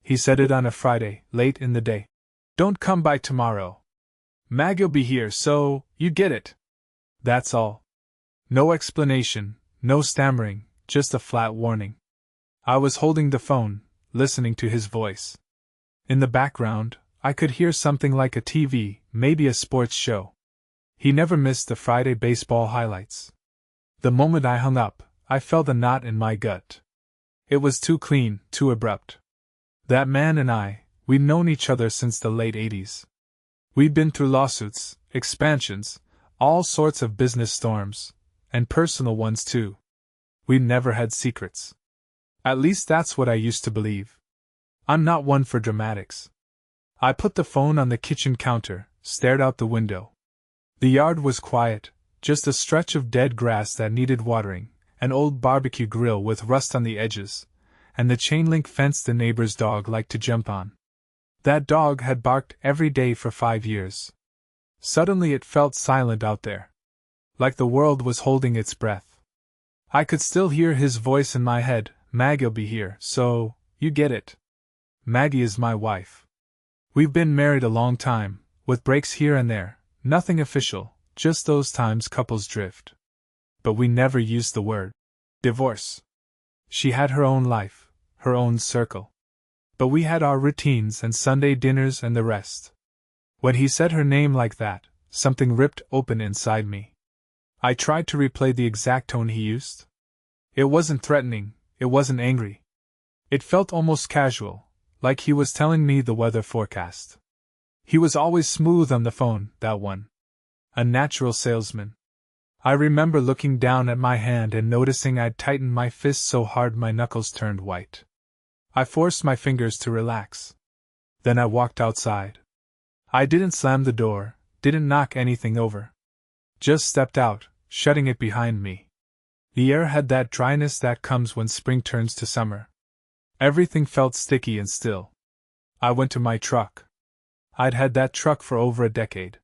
He said it on a Friday, late in the day. Don't come by tomorrow. Maggie'll be here, so you get it. That's all. No explanation, no stammering, just a flat warning. I was holding the phone, listening to his voice. In the background, I could hear something like a TV, maybe a sports show. He never missed the Friday baseball highlights. The moment I hung up, I felt a knot in my gut. It was too clean, too abrupt. That man and we'd known each other since the late 80s. We'd been through lawsuits, expansions, all sorts of business storms, and personal ones too. We'd never had secrets. At least that's what I used to believe. I'm not one for dramatics. I put the phone on the kitchen counter, stared out the window. The yard was quiet, just a stretch of dead grass that needed watering, an old barbecue grill with rust on the edges, and the chain-link fence the neighbor's dog liked to jump on. That dog had barked every day for 5 years. Suddenly it felt silent out there. Like the world was holding its breath. I could still hear his voice in my head, Maggie'll be here, so, you get it. Maggie is my wife. We've been married a long time, with breaks here and there, nothing official, just those times couples drift. But we never used the word divorce. She had her own life, her own circle. But we had our routines and Sunday dinners and the rest. When he said her name like that, something ripped open inside me. I tried to replay the exact tone he used. It wasn't threatening, it wasn't angry. It felt almost casual, like he was telling me the weather forecast. He was always smooth on the phone, that one. A natural salesman. I remember looking down at my hand and noticing I'd tightened my fist so hard my knuckles turned white. I forced my fingers to relax. Then I walked outside. I didn't slam the door, didn't knock anything over. Just stepped out, shutting it behind me. The air had that dryness that comes when spring turns to summer. Everything felt sticky and still. I went to my truck. I'd had that truck for over a decade.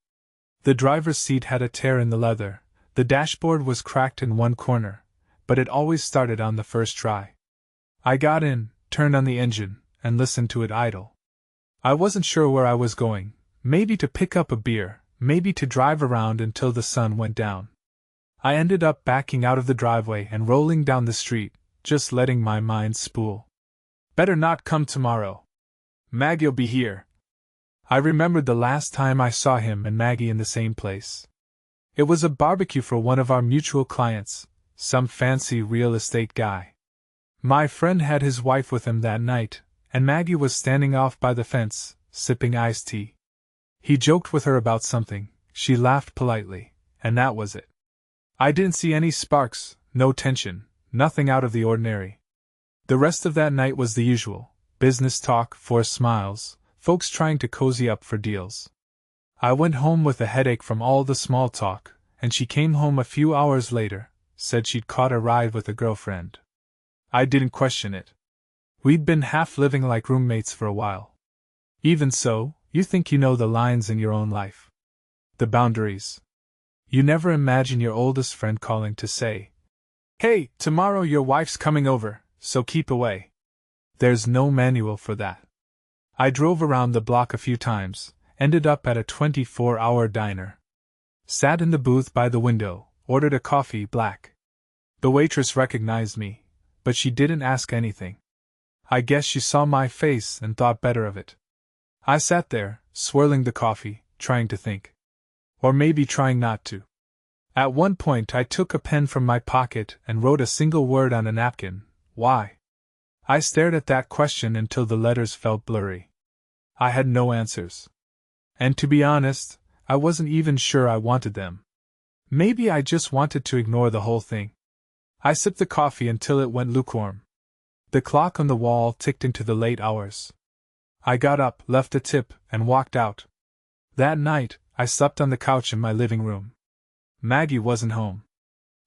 The driver's seat had a tear in the leather, the dashboard was cracked in one corner, but it always started on the first try. I got in, turned on the engine, and listened to it idle. I wasn't sure where I was going, maybe to pick up a beer, maybe to drive around until the sun went down. I ended up backing out of the driveway and rolling down the street, just letting my mind spool. Better not come tomorrow. Maggie'll be here. I remembered the last time I saw him and Maggie in the same place. It was a barbecue for one of our mutual clients, some fancy real estate guy. My friend had his wife with him that night, and Maggie was standing off by the fence, sipping iced tea. He joked with her about something, she laughed politely, and that was it. I didn't see any sparks, no tension, nothing out of the ordinary. The rest of that night was the usual, business talk, forced smiles, folks trying to cozy up for deals. I went home with a headache from all the small talk, and she came home a few hours later, said she'd caught a ride with a girlfriend. I didn't question it. We'd been half living like roommates for a while. Even so, you think you know the lines in your own life. The boundaries. You never imagine your oldest friend calling to say, "Hey, tomorrow your wife's coming over, so keep away." There's no manual for that. I drove around the block a few times, ended up at a 24-hour diner. Sat in the booth by the window, ordered a coffee black. The waitress recognized me, but she didn't ask anything. I guess she saw my face and thought better of it. I sat there, swirling the coffee, trying to think. Or maybe trying not to. At one point I took a pen from my pocket and wrote a single word on a napkin, why? I stared at that question until the letters felt blurry. I had no answers. And to be honest, I wasn't even sure I wanted them. Maybe I just wanted to ignore the whole thing. I sipped the coffee until it went lukewarm. The clock on the wall ticked into the late hours. I got up, left a tip, and walked out. That night, I slept on the couch in my living room. Maggie wasn't home.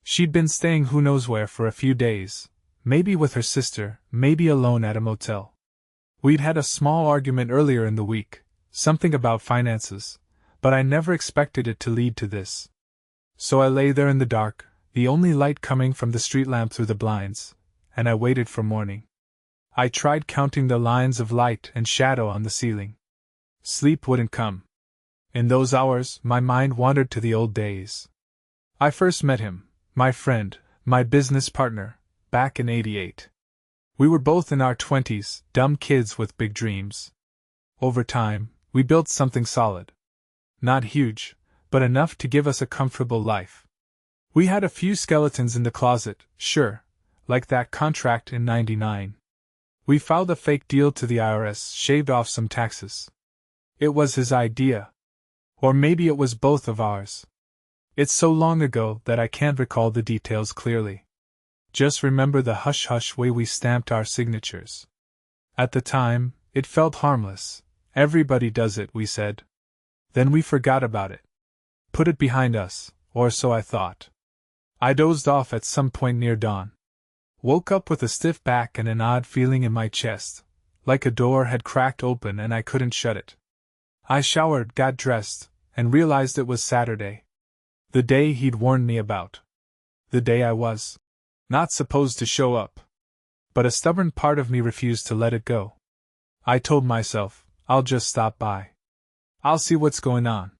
She'd been staying who knows where for a few days, maybe with her sister, maybe alone at a motel. We'd had a small argument earlier in the week, something about finances, but I never expected it to lead to this. So I lay there in the dark, the only light coming from the street lamp through the blinds, and I waited for morning. I tried counting the lines of light and shadow on the ceiling. Sleep wouldn't come. In those hours, my mind wandered to the old days. I first met him, my friend, my business partner, back in '88. We were both in our 20s, dumb kids with big dreams. Over time, we built something solid. Not huge, but enough to give us a comfortable life. We had a few skeletons in the closet, sure, like that contract in '99. We filed a fake deal to the IRS, shaved off some taxes. It was his idea. Or maybe it was both of ours. It's so long ago that I can't recall the details clearly. Just remember the hush-hush way we stamped our signatures. At the time, it felt harmless. Everybody does it, we said. Then we forgot about it. Put it behind us, or so I thought. I dozed off at some point near dawn. Woke up with a stiff back and an odd feeling in my chest, like a door had cracked open and I couldn't shut it. I showered, got dressed, and realized it was Saturday. The day he'd warned me about. The day I was not supposed to show up. But a stubborn part of me refused to let it go. I told myself, I'll just stop by. I'll see what's going on.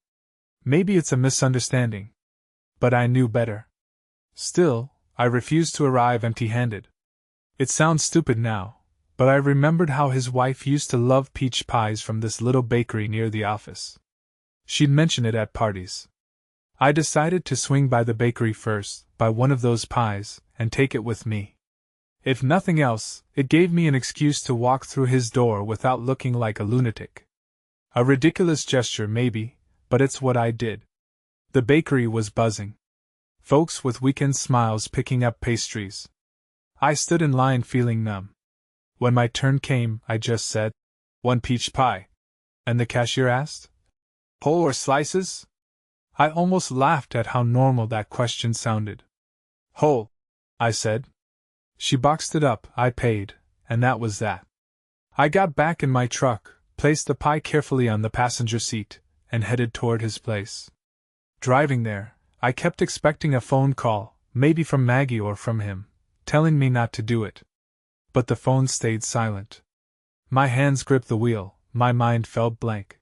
Maybe it's a misunderstanding. But I knew better. Still, I refused to arrive empty-handed. It sounds stupid now, but I remembered how his wife used to love peach pies from this little bakery near the office. She'd mention it at parties. I decided to swing by the bakery first, buy one of those pies, and take it with me. If nothing else, it gave me an excuse to walk through his door without looking like a lunatic. A ridiculous gesture, maybe, but it's what I did. The bakery was buzzing. Folks with weekend smiles picking up pastries. I stood in line feeling numb. When my turn came, I just said, "1 peach pie." And the cashier asked, "Whole or slices?" I almost laughed at how normal that question sounded. "Whole," I said. She boxed it up, I paid, and that was that. I got back in my truck, placed the pie carefully on the passenger seat, and headed toward his place. Driving there, I kept expecting a phone call, maybe from Maggie or from him, telling me not to do it. But the phone stayed silent. My hands gripped the wheel, my mind felt blank.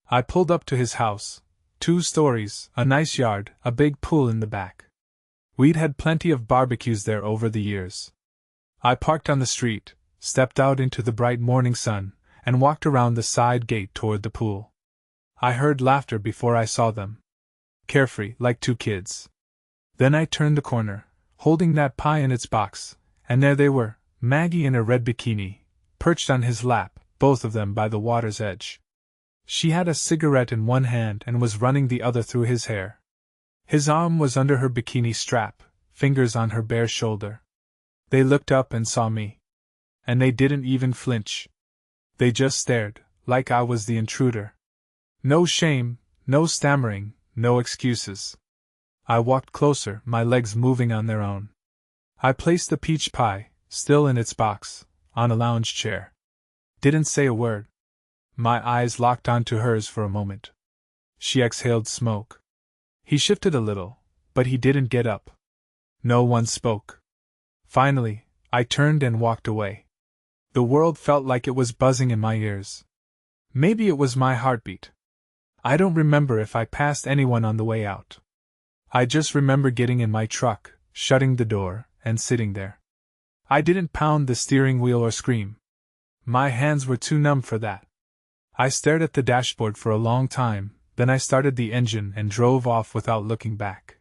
I pulled up to his house. 2 stories, a nice yard, a big pool in the back. We'd had plenty of barbecues there over the years. I parked on the street, stepped out into the bright morning sun, and walked around the side gate toward the pool. I heard laughter before I saw them. Carefree, like 2 kids. Then I turned the corner, holding that pie in its box, and there they were, Maggie in a red bikini, perched on his lap, both of them by the water's edge. She had a cigarette in one hand and was running the other through his hair. His arm was under her bikini strap, fingers on her bare shoulder. They looked up and saw me. And they didn't even flinch. They just stared, like I was the intruder. No shame, no stammering, no excuses. I walked closer, my legs moving on their own. I placed the peach pie, still in its box, on a lounge chair. Didn't say a word. My eyes locked onto hers for a moment. She exhaled smoke. He shifted a little, but he didn't get up. No one spoke. Finally, I turned and walked away. The world felt like it was buzzing in my ears. Maybe it was my heartbeat. I don't remember if I passed anyone on the way out. I just remember getting in my truck, shutting the door, and sitting there. I didn't pound the steering wheel or scream. My hands were too numb for that. I stared at the dashboard for a long time, then I started the engine and drove off without looking back.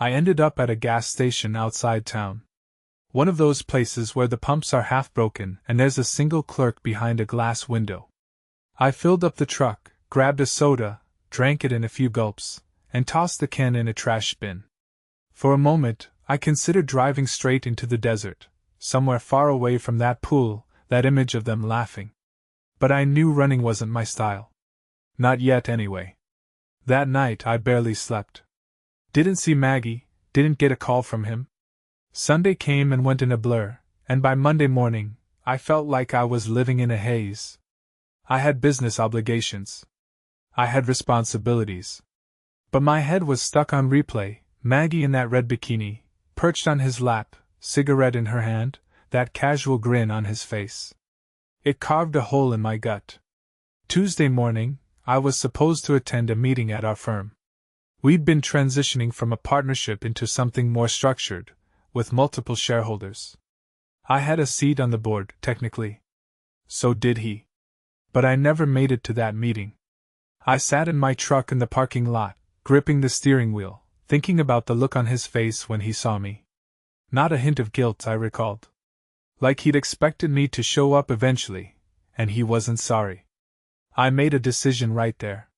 I ended up at a gas station outside town. One of those places where the pumps are half broken and there's a single clerk behind a glass window. I filled up the truck, grabbed a soda, drank it in a few gulps, and tossed the can in a trash bin. For a moment, I considered driving straight into the desert, somewhere far away from that pool, that image of them laughing. But I knew running wasn't my style. Not yet, anyway. That night I barely slept. Didn't see Maggie, didn't get a call from him. Sunday came and went in a blur, and by Monday morning, I felt like I was living in a haze. I had business obligations. I had responsibilities. But my head was stuck on replay, Maggie in that red bikini, perched on his lap, cigarette in her hand, that casual grin on his face. It carved a hole in my gut. Tuesday morning, I was supposed to attend a meeting at our firm. We'd been transitioning from a partnership into something more structured, with multiple shareholders. I had a seat on the board, technically. So did he. But I never made it to that meeting. I sat in my truck in the parking lot, gripping the steering wheel, thinking about the look on his face when he saw me. Not a hint of guilt, I recalled. Like he'd expected me to show up eventually, and he wasn't sorry. I made a decision right there.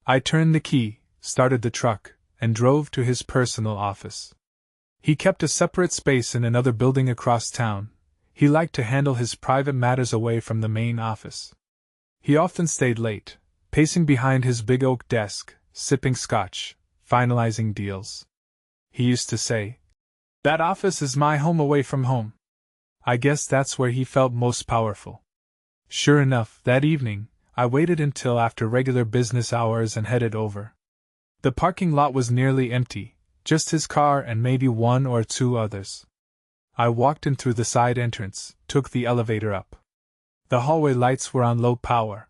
I turned the key, started the truck, and drove to his personal office. He kept a separate space in another building across town. He liked to handle his private matters away from the main office. He often stayed late, pacing behind his big oak desk, sipping scotch, finalizing deals. He used to say, "That office is my home away from home." I guess that's where he felt most powerful. Sure enough, that evening, I waited until after regular business hours and headed over. The parking lot was nearly empty, just his car and maybe one or two others. I walked in through the side entrance, took the elevator up. The hallway lights were on low power.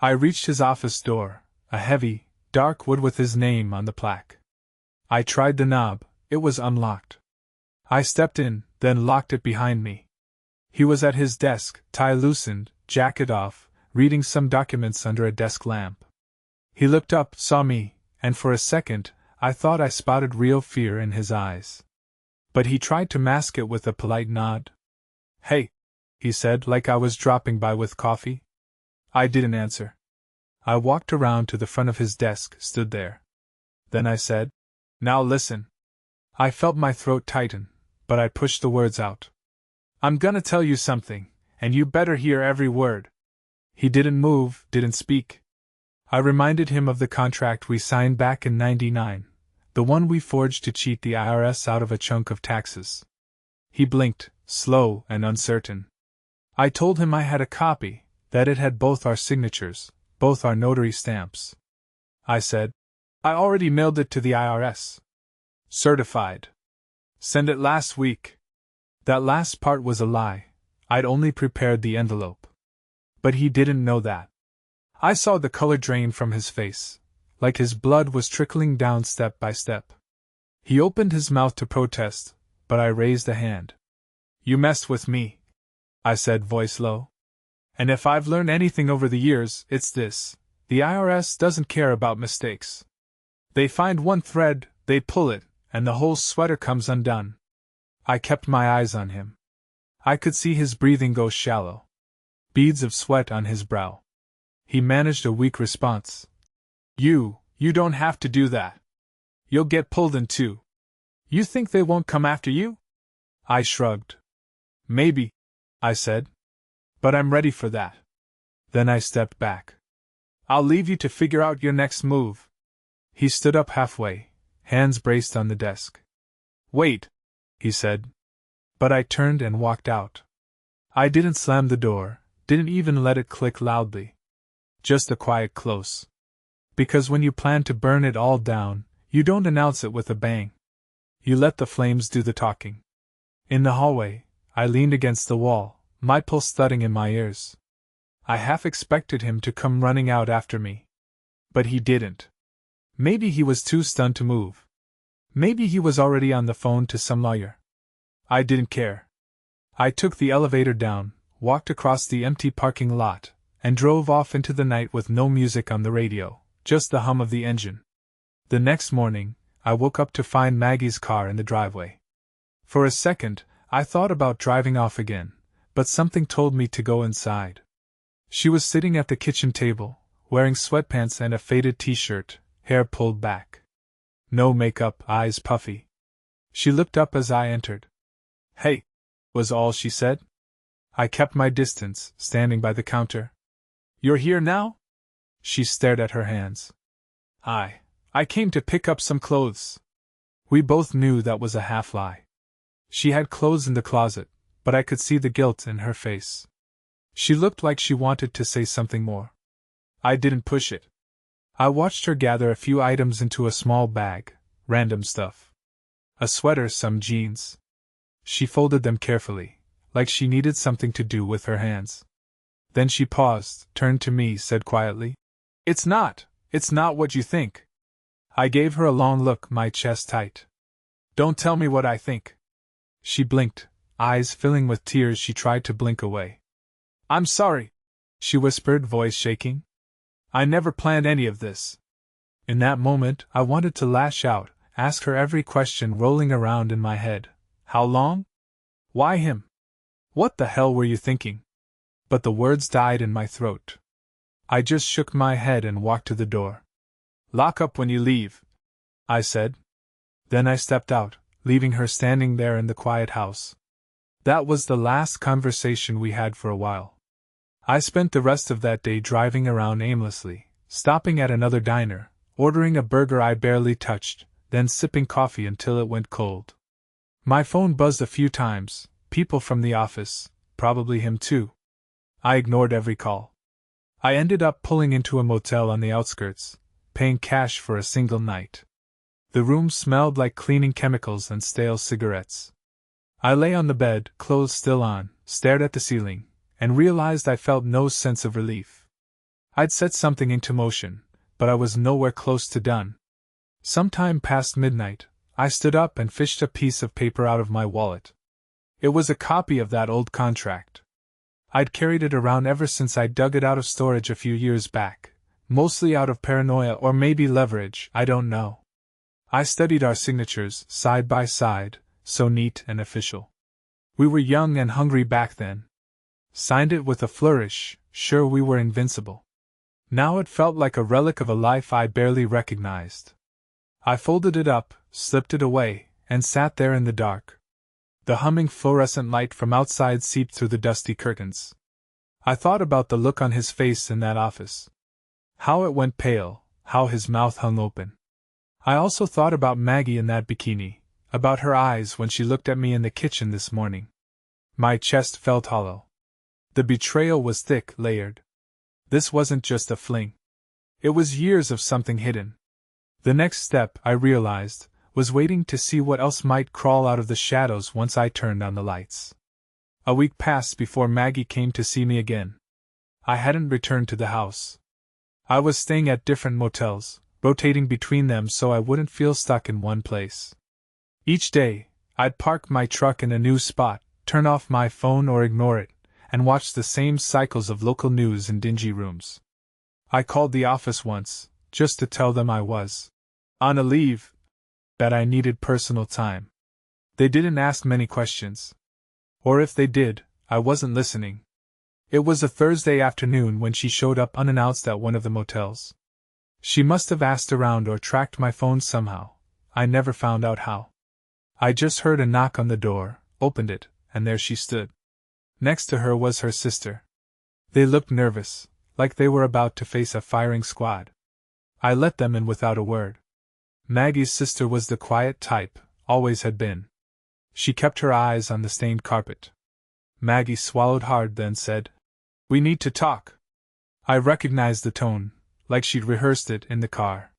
I reached his office door, a heavy, dark wood with his name on the plaque. I tried the knob, it was unlocked. I stepped in, then locked it behind me. He was at his desk, tie loosened, jacket off, reading some documents under a desk lamp. He looked up, saw me, and for a second, I thought I spotted real fear in his eyes. But he tried to mask it with a polite nod. "Hey," he said, like I was dropping by with coffee. I didn't answer. I walked around to the front of his desk, stood there. Then I said, "Now listen." I felt my throat tighten, but I pushed the words out. "I'm gonna tell you something, and you better hear every word." He didn't move, didn't speak. I reminded him of the contract we signed back in '99, the one we forged to cheat the IRS out of a chunk of taxes. He blinked, slow and uncertain. I told him I had a copy, that it had both our signatures, both our notary stamps. I said, "I already mailed it to the IRS. Certified. Sent it last week." That last part was a lie. I'd only prepared the envelope. But he didn't know that. I saw the color drain from his face, like his blood was trickling down step by step. He opened his mouth to protest, but I raised a hand. "You messed with me," I said, voice low. "And if I've learned anything over the years, it's this: the IRS doesn't care about mistakes. They find one thread, they pull it, and the whole sweater comes undone." I kept my eyes on him. I could see his breathing go shallow. Beads of sweat on his brow. He managed a weak response. You don't have to do that. You'll get pulled in too. You think they won't come after you?" I shrugged. "Maybe," I said. "But I'm ready for that." Then I stepped back. "I'll leave you to figure out your next move." He stood up halfway, hands braced on the desk. "Wait," he said. But I turned and walked out. I didn't slam the door, didn't even let it click loudly. Just a quiet close. Because when you plan to burn it all down, you don't announce it with a bang. You let the flames do the talking. In the hallway, I leaned against the wall, my pulse thudding in my ears. I half expected him to come running out after me. But he didn't. Maybe he was too stunned to move. Maybe he was already on the phone to some lawyer. I didn't care. I took the elevator down, walked across the empty parking lot, and drove off into the night with no music on the radio, just the hum of the engine. The next morning, I woke up to find Maggie's car in the driveway. For a second, I thought about driving off again, but something told me to go inside. She was sitting at the kitchen table, wearing sweatpants and a faded t-shirt, hair pulled back. No makeup, eyes puffy. She looked up as I entered. "Hey," was all she said. I kept my distance, standing by the counter. "You're here now?" She stared at her hands. I came to pick up some clothes." We both knew that was a half lie. She had clothes in the closet, but I could see the guilt in her face. She looked like she wanted to say something more. I didn't push it. I watched her gather a few items into a small bag, random stuff. A sweater, some jeans. She folded them carefully, like she needed something to do with her hands. Then she paused, turned to me, said quietly, It's not what you think. I gave her a long look, my chest tight. Don't tell me what I think. She blinked, eyes filling with tears. She tried to blink away. I'm sorry, she whispered, voice shaking. I never planned any of this. In that moment, I wanted to lash out, ask her every question rolling around in my head. How long? Why him? What the hell were you thinking? But the words died in my throat. I just shook my head and walked to the door. Lock up when you leave, I said. Then I stepped out, leaving her standing there in the quiet house. That was the last conversation we had for a while. I spent the rest of that day driving around aimlessly, stopping at another diner, ordering a burger I barely touched, then sipping coffee until it went cold. My phone buzzed a few times, people from the office, probably him too. I ignored every call. I ended up pulling into a motel on the outskirts, paying cash for a single night. The room smelled like cleaning chemicals and stale cigarettes. I lay on the bed, clothes still on, stared at the ceiling, and realized I felt no sense of relief. I'd set something into motion, but I was nowhere close to done. Sometime past midnight, I stood up and fished a piece of paper out of my wallet. It was a copy of that old contract. I'd carried it around ever since I dug it out of storage a few years back, mostly out of paranoia or maybe leverage, I don't know. I studied our signatures, side by side, so neat and official. We were young and hungry back then. Signed it with a flourish, sure we were invincible. Now it felt like a relic of a life I barely recognized. I folded it up, slipped it away, and sat there in the dark. The humming fluorescent light from outside seeped through the dusty curtains. I thought about the look on his face in that office. How it went pale, how his mouth hung open. I also thought about Maggie in that bikini, about her eyes when she looked at me in the kitchen this morning. My chest felt hollow. The betrayal was thick, layered. This wasn't just a fling. It was years of something hidden. The next step, I realized, was waiting to see what else might crawl out of the shadows once I turned on the lights. A week passed before Maggie came to see me again. I hadn't returned to the house. I was staying at different motels, rotating between them so I wouldn't feel stuck in one place. Each day, I'd park my truck in a new spot, turn off my phone or ignore it, and watch the same cycles of local news in dingy rooms. I called the office once, just to tell them I was on a leave, that I needed personal time. They didn't ask many questions. Or if they did, I wasn't listening. It was a Thursday afternoon when she showed up unannounced at one of the motels. She must have asked around or tracked my phone somehow. I never found out how. I just heard a knock on the door, opened it, and there she stood. Next to her was her sister. They looked nervous, like they were about to face a firing squad. I let them in without a word. Maggie's sister was the quiet type, always had been. She kept her eyes on the stained carpet. Maggie swallowed hard, then said, "We need to talk." I recognized the tone, like she'd rehearsed it in the car.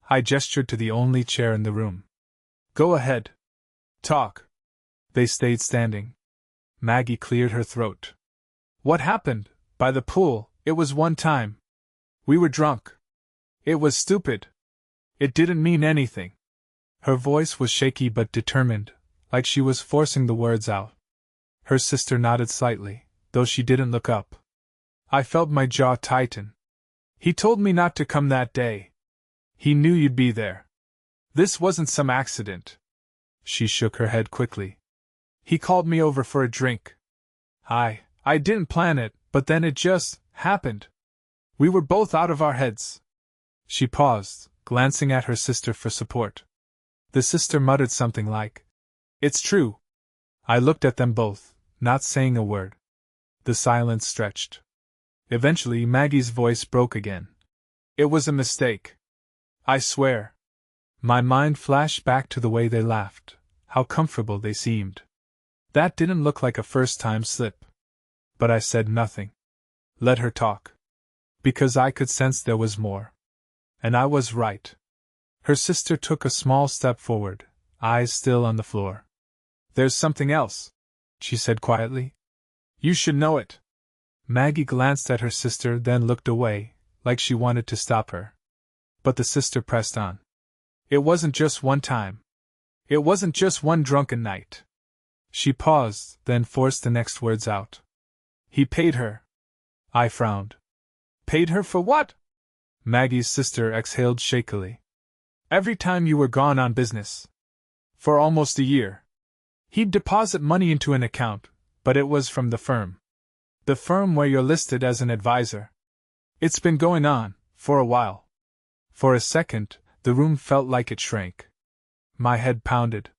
I gestured to the only chair in the room. "Go ahead. Talk." They stayed standing. Maggie cleared her throat. "What happened? By the pool, it was one time. We were drunk. It was stupid. It didn't mean anything." Her voice was shaky but determined, like she was forcing the words out. Her sister nodded slightly, though she didn't look up. I felt my jaw tighten. "He told me not to come that day. He knew you'd be there. This wasn't some accident." She shook her head quickly. "He called me over for a drink. I didn't plan it, but then it just happened. We were both out of our heads." She paused, glancing at her sister for support. The sister muttered something like, "It's true." I looked at them both, not saying a word. The silence stretched. Eventually Maggie's voice broke again. "It was a mistake. I swear." My mind flashed back to the way they laughed, how comfortable they seemed. That didn't look like a first-time slip. But I said nothing. Let her talk. Because I could sense there was more. And I was right. Her sister took a small step forward, eyes still on the floor. "There's something else," she said quietly. You should know it. Maggie glanced at her sister, then looked away, like she wanted to stop her. But the sister pressed on. It wasn't just one time. It wasn't just one drunken night. She paused, then forced the next words out. He paid her. I frowned. Paid her for what? Maggie's sister exhaled shakily. Every time you were gone on business. For almost a year. He'd deposit money into an account, but it was from the firm. The firm where you're listed as an advisor. It's been going on, for a while. For a second, the room felt like it shrank. My head pounded.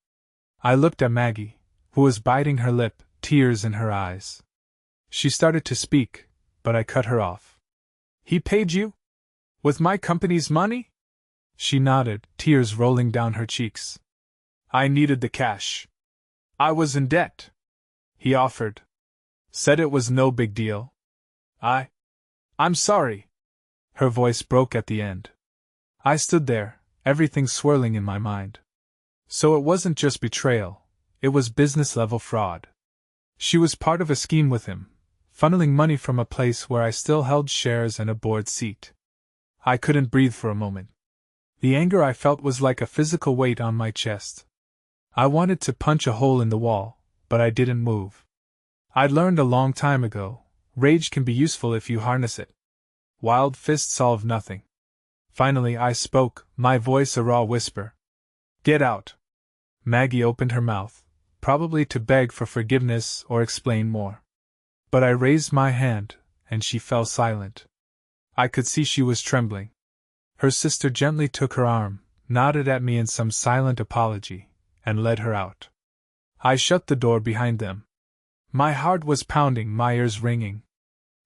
I looked at Maggie, who was biting her lip, tears in her eyes. She started to speak, but I cut her off. He paid you? With my company's money? She nodded, tears rolling down her cheeks. I needed the cash. I was in debt. He offered. Said it was no big deal. I'm sorry. Her voice broke at the end. I stood there, everything swirling in my mind. So it wasn't just betrayal, it was business-level fraud. She was part of a scheme with him, funneling money from a place where I still held shares and a board seat. I couldn't breathe for a moment. The anger I felt was like a physical weight on my chest. I wanted to punch a hole in the wall, but I didn't move. I'd learned a long time ago, rage can be useful if you harness it. Wild fists solve nothing. Finally I spoke, my voice a raw whisper. Get out. Maggie opened her mouth, probably to beg for forgiveness or explain more. But I raised my hand, and she fell silent. I could see she was trembling. Her sister gently took her arm, nodded at me in some silent apology, and led her out. I shut the door behind them. My heart was pounding, my ears ringing.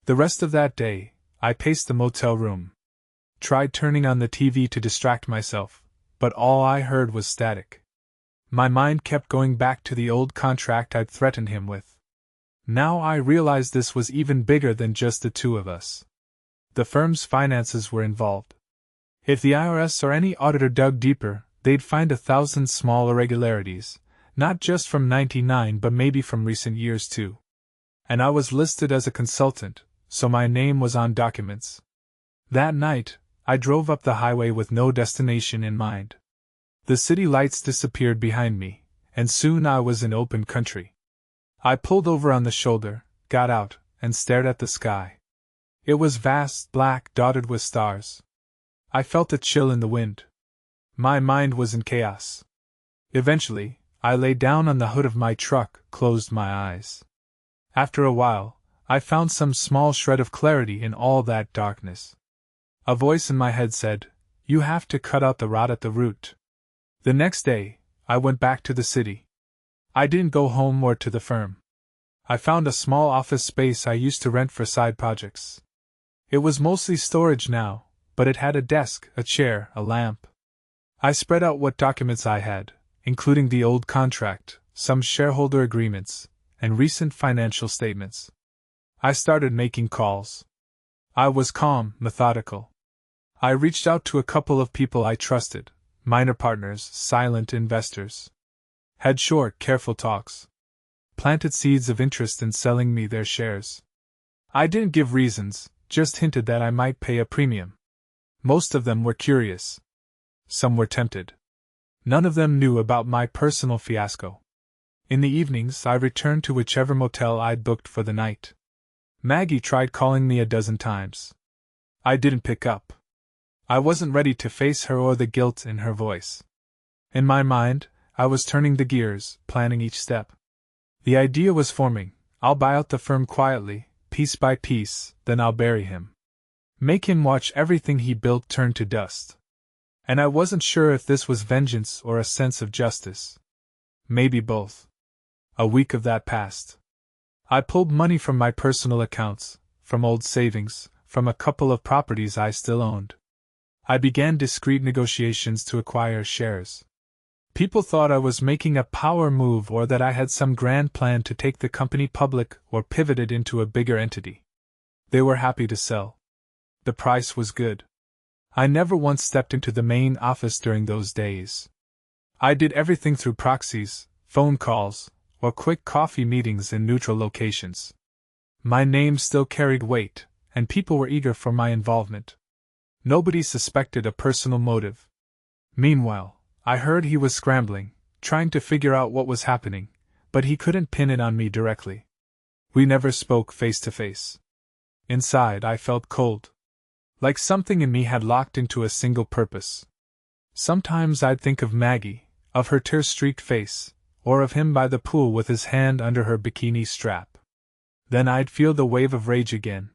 The rest of that day, I paced the motel room. Tried turning on the TV to distract myself, but all I heard was static. My mind kept going back to the old contract I'd threatened him with. Now I realized this was even bigger than just the two of us. The firm's finances were involved. If the IRS or any auditor dug deeper, they'd find 1,000 small irregularities, not just from '99 but maybe from recent years too. And I was listed as a consultant, so my name was on documents. That night, I drove up the highway with no destination in mind. The city lights disappeared behind me, and soon I was in open country. I pulled over on the shoulder, got out, and stared at the sky. It was vast, black, dotted with stars. I felt a chill in the wind. My mind was in chaos. Eventually, I lay down on the hood of my truck, closed my eyes. After a while, I found some small shred of clarity in all that darkness. A voice in my head said, "You have to cut out the rot at the root." The next day, I went back to the city. I didn't go home or to the firm. I found a small office space I used to rent for side projects. It was mostly storage now, but it had a desk, a chair, a lamp. I spread out what documents I had, including the old contract, some shareholder agreements, and recent financial statements. I started making calls. I was calm, methodical. I reached out to a couple of people I trusted, minor partners, silent investors. Had short, careful talks. Planted seeds of interest in selling me their shares. I didn't give reasons, just hinted that I might pay a premium. Most of them were curious. Some were tempted. None of them knew about my personal fiasco. In the evenings, I returned to whichever motel I'd booked for the night. Maggie tried calling me a dozen times. I didn't pick up. I wasn't ready to face her or the guilt in her voice. In my mind, I was turning the gears, planning each step. The idea was forming: I'll buy out the firm quietly, piece by piece, then I'll bury him. Make him watch everything he built turn to dust. And I wasn't sure if this was vengeance or a sense of justice. Maybe both. A week of that passed. I pulled money from my personal accounts, from old savings, from a couple of properties I still owned. I began discreet negotiations to acquire shares. People thought I was making a power move or that I had some grand plan to take the company public or pivot it into a bigger entity. They were happy to sell. The price was good. I never once stepped into the main office during those days. I did everything through proxies, phone calls, or quick coffee meetings in neutral locations. My name still carried weight, and people were eager for my involvement. Nobody suspected a personal motive. Meanwhile, I heard he was scrambling, trying to figure out what was happening, but he couldn't pin it on me directly. We never spoke face to face. Inside, I felt cold. Like something in me had locked into a single purpose. Sometimes I'd think of Maggie, of her tear-streaked face, or of him by the pool with his hand under her bikini strap. Then I'd feel the wave of rage again.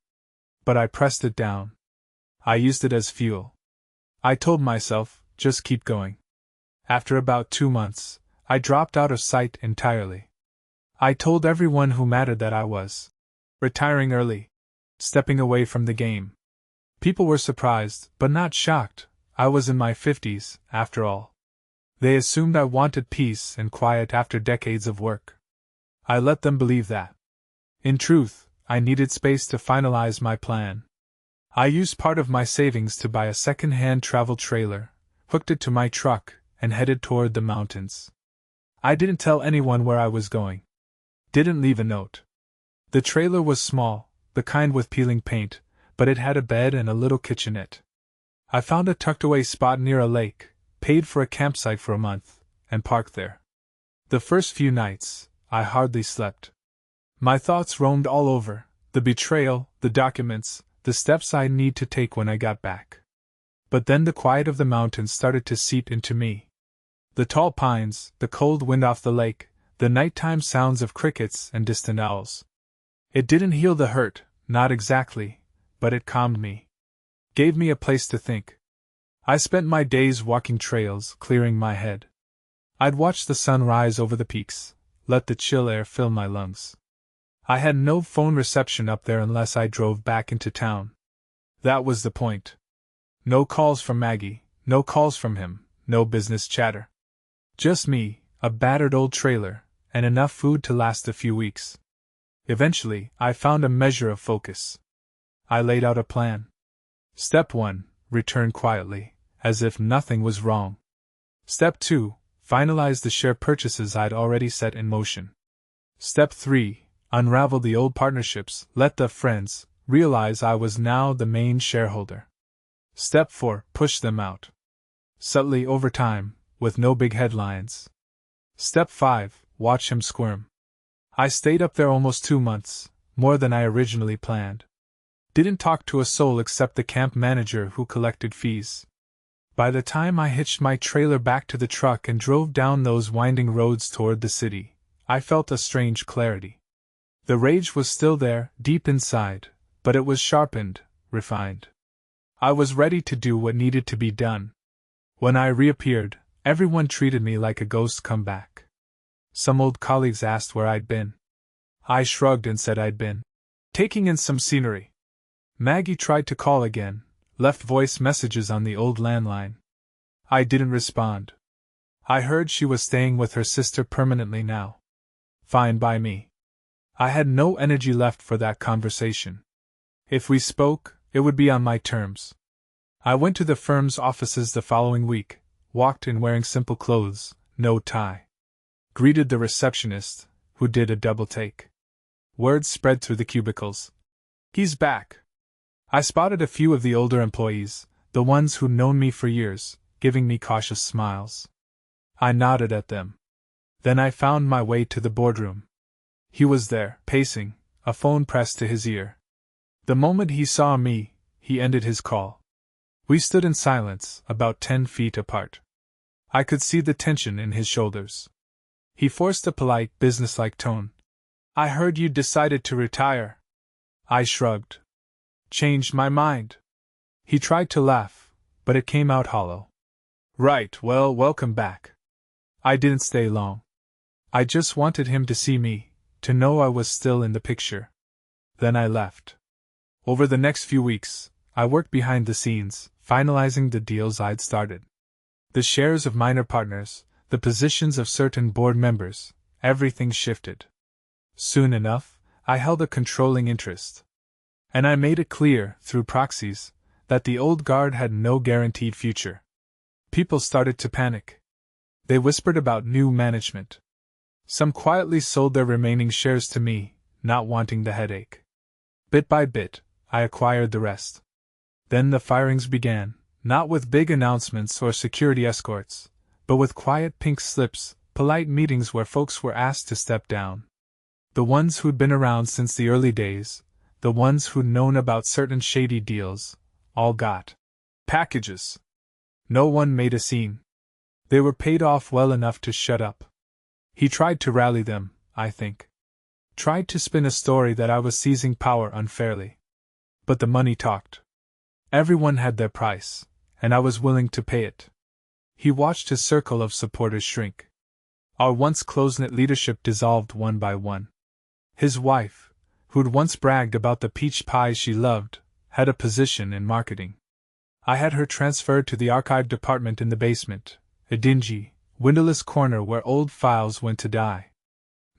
But I pressed it down. I used it as fuel. I told myself, just keep going. After about 2 months, I dropped out of sight entirely. I told everyone who mattered that I was retiring early, stepping away from the game. People were surprised, but not shocked. I was in my 50s, after all. They assumed I wanted peace and quiet after decades of work. I let them believe that. In truth, I needed space to finalize my plan. I used part of my savings to buy a second-hand travel trailer, hooked it to my truck, and headed toward the mountains. I didn't tell anyone where I was going. Didn't leave a note. The trailer was small, the kind with peeling paint, but it had a bed and a little kitchenette. I found a tucked-away spot near a lake, paid for a campsite for a month, and parked there. The first few nights, I hardly slept. My thoughts roamed all over, the betrayal, the documents, the steps I'd need to take when I got back. But then the quiet of the mountains started to seep into me. The tall pines, the cold wind off the lake, the nighttime sounds of crickets and distant owls. It didn't heal the hurt, not exactly, but it calmed me. Gave me a place to think. I spent my days walking trails, clearing my head. I'd watch the sun rise over the peaks, let the chill air fill my lungs. I had no phone reception up there unless I drove back into town. That was the point. No calls from Maggie, no calls from him, no business chatter. Just me, a battered old trailer, and enough food to last a few weeks. Eventually, I found a measure of focus. I laid out a plan. Step 1, return quietly, as if nothing was wrong. Step 2, finalize the share purchases I'd already set in motion. Step 3, unravel the old partnerships, let the friends realize I was now the main shareholder. Step 4, push them out. Subtly over time, with no big headlines. Step 5, watch him squirm. I stayed up there almost 2 months, more than I originally planned. Didn't talk to a soul except the camp manager who collected fees. By the time I hitched my trailer back to the truck and drove down those winding roads toward the city, I felt a strange clarity. The rage was still there, deep inside, but it was sharpened, refined. I was ready to do what needed to be done. When I reappeared, everyone treated me like a ghost come back. Some old colleagues asked where I'd been. I shrugged and said I'd been taking in some scenery. Maggie tried to call again, left voice messages on the old landline. I didn't respond. I heard she was staying with her sister permanently now. Fine by me. I had no energy left for that conversation. If we spoke, it would be on my terms. I went to the firm's offices the following week, walked in wearing simple clothes, no tie. Greeted the receptionist, who did a double take. Word spread through the cubicles. He's back. I spotted a few of the older employees, the ones who'd known me for years, giving me cautious smiles. I nodded at them. Then I found my way to the boardroom. He was there, pacing, a phone pressed to his ear. The moment he saw me, he ended his call. We stood in silence, about 10 feet apart. I could see the tension in his shoulders. He forced a polite, businesslike tone. I heard you decided to retire. I shrugged. Changed my mind. He tried to laugh, but it came out hollow. Right, well, welcome back. I didn't stay long. I just wanted him to see me, to know I was still in the picture. Then I left. Over the next few weeks, I worked behind the scenes, finalizing the deals I'd started. The shares of minor partners, the positions of certain board members, everything shifted. Soon enough, I held a controlling interest. And I made it clear, through proxies, that the old guard had no guaranteed future. People started to panic. They whispered about new management. Some quietly sold their remaining shares to me, not wanting the headache. Bit by bit, I acquired the rest. Then the firings began, not with big announcements or security escorts, but with quiet pink slips, polite meetings where folks were asked to step down. The ones who'd been around since the early days, the ones who'd known about certain shady deals, all got packages. No one made a scene. They were paid off well enough to shut up. He tried to rally them, I think. Tried to spin a story that I was seizing power unfairly. But the money talked. Everyone had their price, and I was willing to pay it. He watched his circle of supporters shrink. Our once close-knit leadership dissolved one by one. His wife, who'd once bragged about the peach pies she loved, had a position in marketing. I had her transferred to the archive department in the basement, a dingy, windowless corner where old files went to die.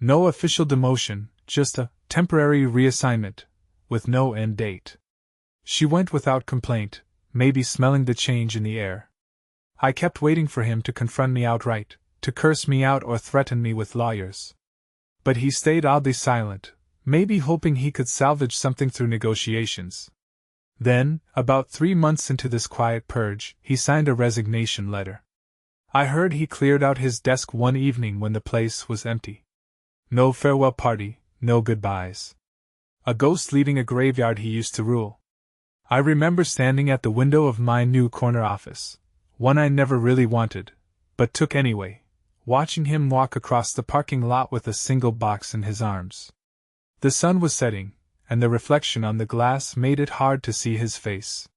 No official demotion, just a temporary reassignment, with no end date. She went without complaint, maybe smelling the change in the air. I kept waiting for him to confront me outright, to curse me out or threaten me with lawyers. But he stayed oddly silent, maybe hoping he could salvage something through negotiations. Then, about 3 months into this quiet purge, he signed a resignation letter. I heard he cleared out his desk one evening when the place was empty. No farewell party, no goodbyes. A ghost leaving a graveyard he used to rule. I remember standing at the window of my new corner office, one I never really wanted, but took anyway, watching him walk across the parking lot with a single box in his arms. The sun was setting, and the reflection on the glass made it hard to see his face.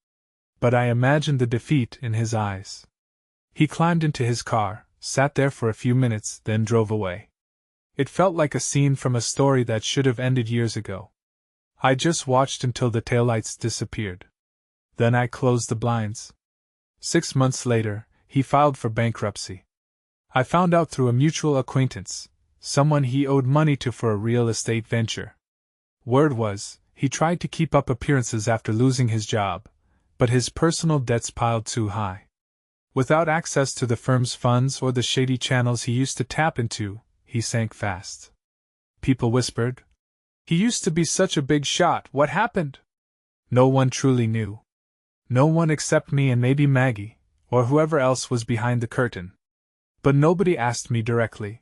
But I imagined the defeat in his eyes. He climbed into his car, sat there for a few minutes, then drove away. It felt like a scene from a story that should have ended years ago. I just watched until the taillights disappeared. Then I closed the blinds. 6 months later, he filed for bankruptcy. I found out through a mutual acquaintance, someone he owed money to for a real estate venture. Word was, he tried to keep up appearances after losing his job, but his personal debts piled too high. Without access to the firm's funds or the shady channels he used to tap into, he sank fast. People whispered, "He used to be such a big shot, what happened?" No one truly knew. No one except me and maybe Maggie, or whoever else was behind the curtain. But nobody asked me directly.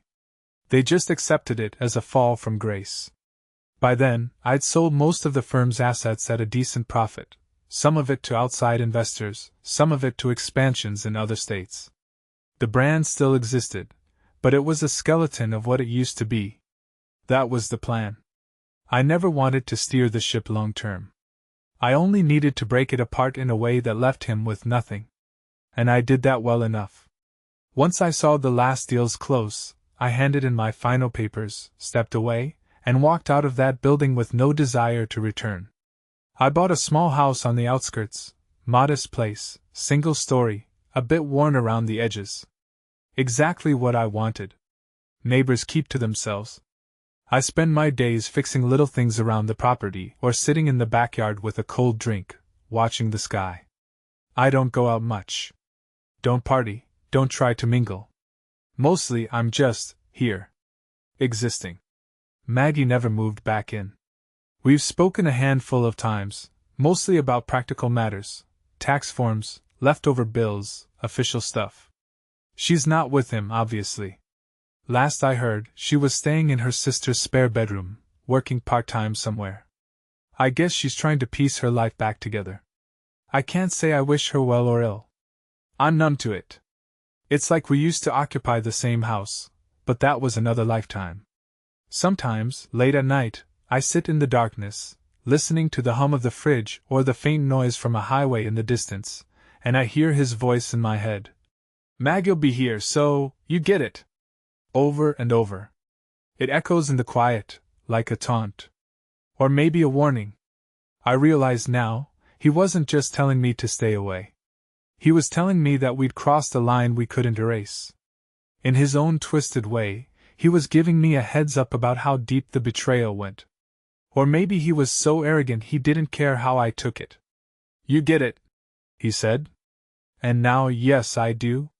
They just accepted it as a fall from grace. By then, I'd sold most of the firm's assets at a decent profit, some of it to outside investors, some of it to expansions in other states. The brand still existed, but it was a skeleton of what it used to be. That was the plan. I never wanted to steer the ship long term. I only needed to break it apart in a way that left him with nothing. And I did that well enough. Once I saw the last deals close, I handed in my final papers, stepped away, and walked out of that building with no desire to return. I bought a small house on the outskirts, modest place, single story, a bit worn around the edges. Exactly what I wanted. Neighbors keep to themselves. I spend my days fixing little things around the property or sitting in the backyard with a cold drink, watching the sky. I don't go out much. Don't party, don't try to mingle. Mostly I'm just here. Existing. Maggie never moved back in. We've spoken a handful of times, mostly about practical matters, tax forms, leftover bills, official stuff. She's not with him, obviously. Last I heard, she was staying in her sister's spare bedroom, working part-time somewhere. I guess she's trying to piece her life back together. I can't say I wish her well or ill. I'm numb to it. It's like we used to occupy the same house, but that was another lifetime. Sometimes, late at night, I sit in the darkness, listening to the hum of the fridge or the faint noise from a highway in the distance, and I hear his voice in my head. "Maggie'll be here, so, you get it." Over and over. It echoes in the quiet, like a taunt. Or maybe a warning. I realize now, he wasn't just telling me to stay away. He was telling me that we'd crossed a line we couldn't erase. In his own twisted way, he was giving me a heads up about how deep the betrayal went. Or maybe he was so arrogant he didn't care how I took it. "You get it," he said. And now, yes, I do.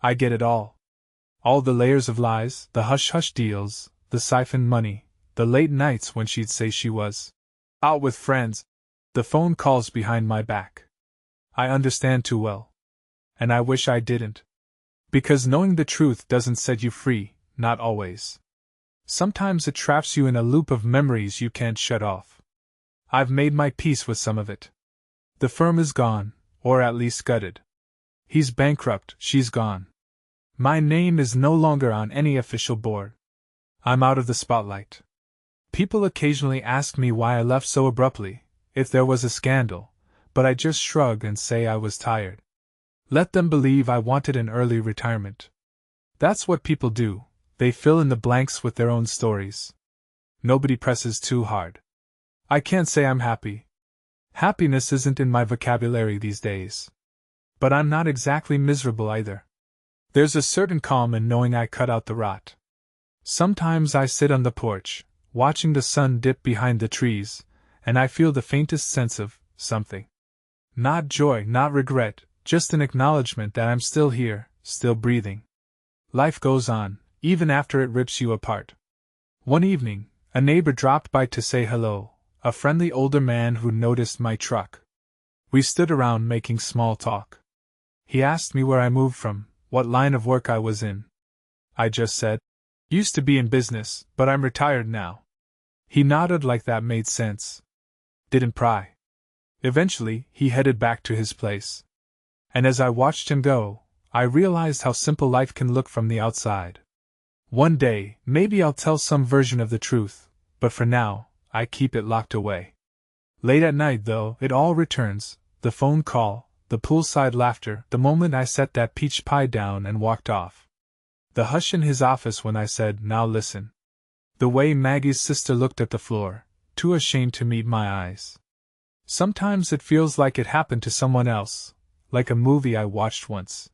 I get it all. All the layers of lies, the hush-hush deals, the siphoned money, the late nights when she'd say she was out with friends, the phone calls behind my back. I understand too well. And I wish I didn't. Because knowing the truth doesn't set you free, not always. Sometimes it traps you in a loop of memories you can't shut off. I've made my peace with some of it. The firm is gone, or at least gutted. He's bankrupt, she's gone. My name is no longer on any official board. I'm out of the spotlight. People occasionally ask me why I left so abruptly, if there was a scandal, but I just shrug and say I was tired. Let them believe I wanted an early retirement. That's what people do, they fill in the blanks with their own stories. Nobody presses too hard. I can't say I'm happy. Happiness isn't in my vocabulary these days. But I'm not exactly miserable either. There's a certain calm in knowing I cut out the rot. Sometimes I sit on the porch, watching the sun dip behind the trees, and I feel the faintest sense of something. Not joy, not regret, just an acknowledgement that I'm still here, still breathing. Life goes on, even after it rips you apart. One evening, a neighbor dropped by to say hello, a friendly older man who noticed my truck. We stood around making small talk. He asked me where I moved from, what line of work I was in. I just said, used to be in business, but I'm retired now. He nodded like that made sense. Didn't pry. Eventually, he headed back to his place. And as I watched him go, I realized how simple life can look from the outside. One day, maybe I'll tell some version of the truth, but for now, I keep it locked away. Late at night, though, it all returns, the phone call, the poolside laughter, the moment I set that peach pie down and walked off. The hush in his office when I said, now listen. The way Maggie's sister looked at the floor, too ashamed to meet my eyes. Sometimes it feels like it happened to someone else, like a movie I watched once.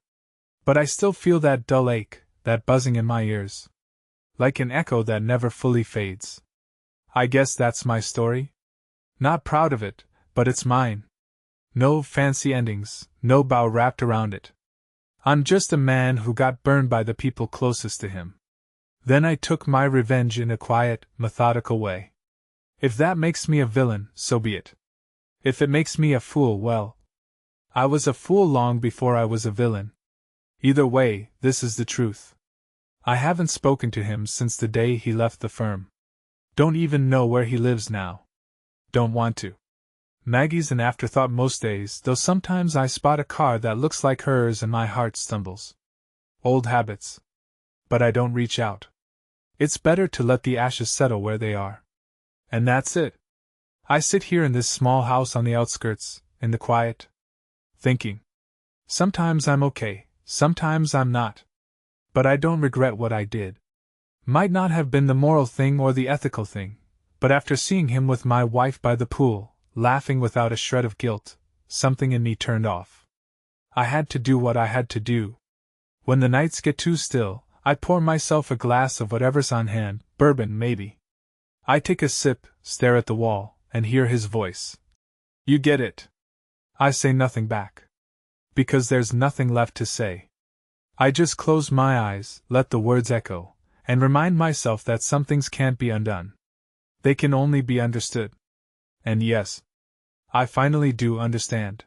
But I still feel that dull ache, that buzzing in my ears. Like an echo that never fully fades. I guess that's my story? Not proud of it, but it's mine. No fancy endings, no bow wrapped around it. I'm just a man who got burned by the people closest to him. Then I took my revenge in a quiet, methodical way. If that makes me a villain, so be it. If it makes me a fool, well, I was a fool long before I was a villain. Either way, this is the truth. I haven't spoken to him since the day he left the firm. Don't even know where he lives now. Don't want to. Maggie's an afterthought most days, though sometimes I spot a car that looks like hers and my heart stumbles. Old habits. But I don't reach out. It's better to let the ashes settle where they are. And that's it. I sit here in this small house on the outskirts, in the quiet, thinking. Sometimes I'm okay, sometimes I'm not. But I don't regret what I did. Might not have been the moral thing or the ethical thing, but after seeing him with my wife by the pool, laughing without a shred of guilt, something in me turned off. I had to do what I had to do. When the nights get too still, I pour myself a glass of whatever's on hand, bourbon maybe. I take a sip, stare at the wall, and hear his voice. You get it. I say nothing back. Because there's nothing left to say. I just close my eyes, let the words echo, and remind myself that some things can't be undone. They can only be understood. And yes, I finally do understand.